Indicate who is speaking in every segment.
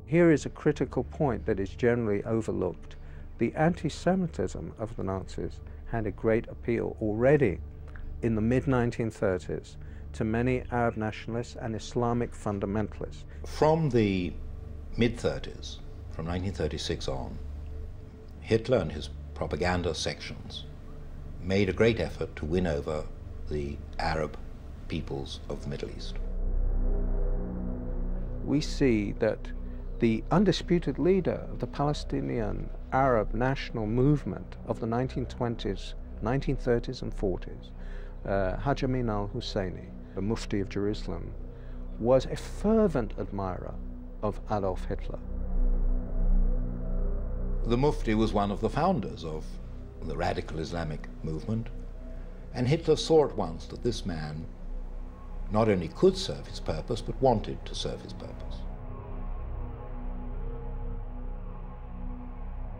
Speaker 1: Here is a critical point that is generally overlooked. The anti-Semitism of the Nazis had a great appeal already in the mid-1930s to many Arab nationalists and Islamic fundamentalists.
Speaker 2: From the mid-30s, from 1936 on, Hitler and his propaganda sections made a great effort to win over the Arab peoples of the Middle East.
Speaker 1: We see that the undisputed leader of the Palestinian Arab national movement of the 1920s, 1930s and 40s, Hajj Amin al-Husseini, the mufti of Jerusalem, was a fervent admirer of Adolf Hitler.
Speaker 2: The mufti was one of the founders of the radical Islamic movement, and Hitler saw at once that this man not only could serve his purpose, but wanted to serve his purpose.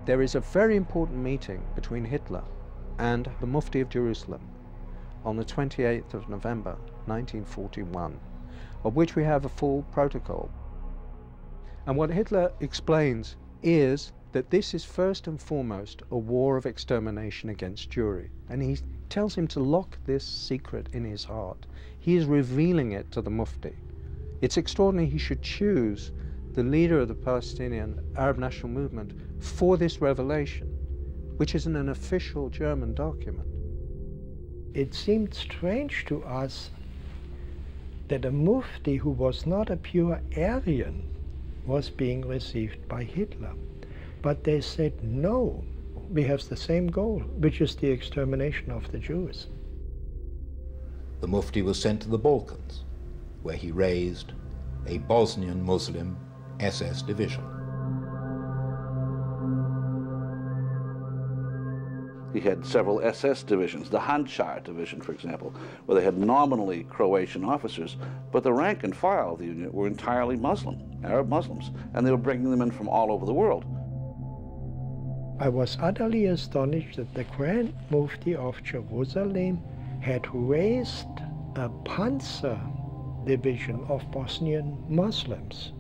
Speaker 1: There is a very important meeting between Hitler and the Mufti of Jerusalem on the 28th of November 1941, of which we have a full protocol. And what Hitler explains is that this is first and foremost a war of extermination against Jewry, and he tells him to lock this secret in his heart. He is revealing it to the Mufti. It's extraordinary he should choose the leader of the Palestinian Arab National Movement for this revelation, which is in an official German document.
Speaker 3: It seemed strange to us that a Mufti who was not a pure Aryan was being received by Hitler. But they said, no, we have the same goal, which is the extermination of the Jews.
Speaker 2: The Mufti was sent to the Balkans, where he raised a Bosnian Muslim SS division.
Speaker 4: He had several SS divisions, the Handschar division, for example, where they had nominally Croatian officers, but the rank and file of the unit were entirely Muslim, Arab Muslims, and they were bringing them in from all over the world.
Speaker 3: I was utterly astonished that the Grand Mufti of Jerusalem had raised a Panzer division of Bosnian Muslims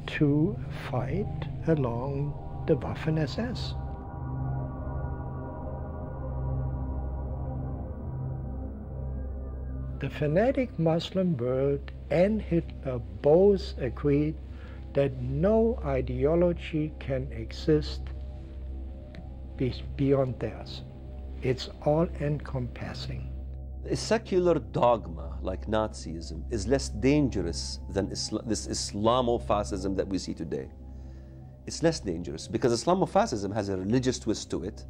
Speaker 3: to fight along the Waffen-SS. The fanatic Muslim world and Hitler both agreed that no ideology can exist beyond theirs. It's all-encompassing.
Speaker 5: A secular dogma like Nazism is less dangerous than this Islamofascism that we see today. It's less dangerous because Islamofascism has a religious twist to it.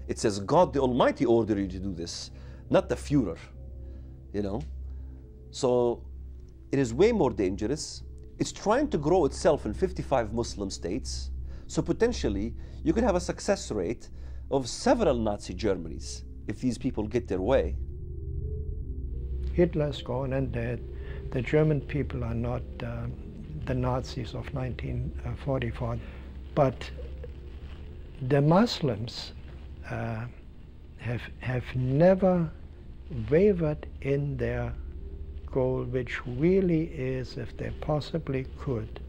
Speaker 5: It says God the Almighty ordered you to do this, not the Führer, you know? So it is way more dangerous. It's trying to grow itself in 55 Muslim states. So potentially you could have a success rate of several Nazi Germanys if these people get their way.
Speaker 3: Hitler's gone and dead. The German people are not the Nazis of 1944. But the Muslims have never wavered in their goal, which really is, if they possibly could,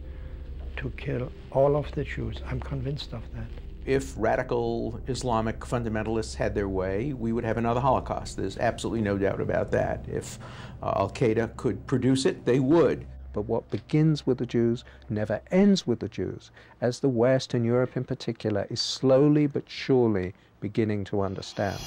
Speaker 3: to kill all of the Jews. I'm convinced of that.
Speaker 6: If radical Islamic fundamentalists had their way, we would have another Holocaust. There's absolutely no doubt about that. If Al-Qaeda could produce it, they would.
Speaker 1: But what begins with the Jews never ends with the Jews, as the West and Europe in particular is slowly but surely beginning to understand.